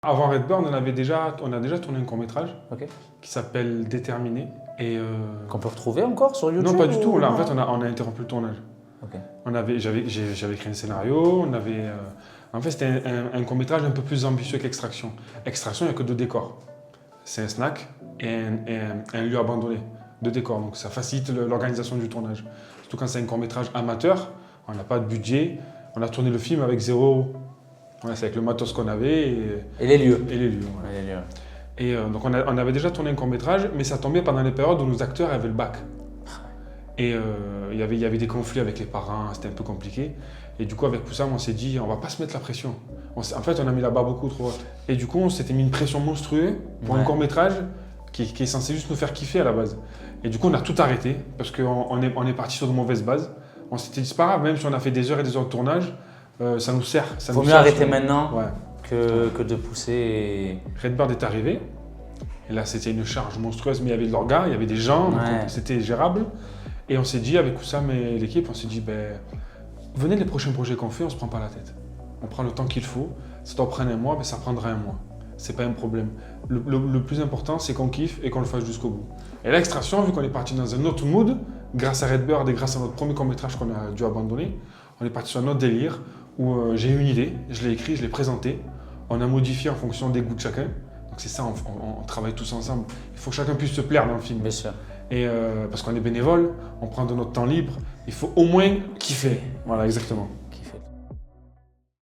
Avant Redbird, on a déjà tourné un court-métrage Ok. qui s'appelle Déterminé. Et Qu'on peut retrouver encore sur YouTube? non, pas du tout. Là, en non fait, on a interrompu le tournage. Ok. J'avais écrit un scénario. En fait, c'était un court-métrage un peu plus ambitieux qu'Extraction. Extraction, il n'y a que 2 décors. C'est un snack et un lieu abandonné. 2 décors. Donc ça facilite l'organisation du tournage. Surtout quand c'est un court-métrage amateur, on n'a pas de budget. On a tourné le film avec 0 €. Ouais, c'est avec le matos qu'on avait Et les lieux? et les lieux. Voilà. Ouais, les lieux. Et donc on avait déjà tourné un court-métrage, mais ça tombait pendant les périodes où nos acteurs avaient le bac. Et il y avait des conflits avec les parents, c'était un peu compliqué. Et du coup, avec Poussam, on s'est dit, on va pas se mettre la pression. En fait, on a mis la barre beaucoup trop haute. Et du coup, on s'était mis une pression monstrueuse pour un court-métrage qui est censé juste nous faire kiffer à la base. Et du coup, on a tout arrêté parce qu'on est parti sur de mauvaises bases. On s'était dit, c'est pas grave, même si on a fait des heures et des heures de tournage, ça nous sert. Vaut mieux arrêter maintenant Ouais. que de pousser. Redbird est arrivé. Et là, c'était une charge monstrueuse, mais il y avait de l'orga, il y avait des gens, donc c'était gérable. Et on s'est dit, avec Oussam et l'équipe, on s'est dit, venez les prochains projets qu'on fait, on se prend pas la tête. On prend le temps qu'il faut. Ça doit prendre un mois, mais ça prendra un mois. C'est pas un problème. Le plus important, c'est qu'on kiffe et qu'on le fasse jusqu'au bout. Et l'Extraction, vu qu'on est parti dans un autre mood, grâce à Redbird et grâce à notre premier court-métrage qu'on a dû abandonner, on est parti sur un autre délire où j'ai eu une idée, je l'ai écrit, je l'ai présenté. On a modifié en fonction des goûts de chacun. Donc c'est ça, on travaille tous ensemble. Il faut que chacun puisse se plaire dans le film. Bien sûr. Et parce qu'on est bénévole, on prend de notre temps libre, il faut au moins kiffer. Voilà, exactement.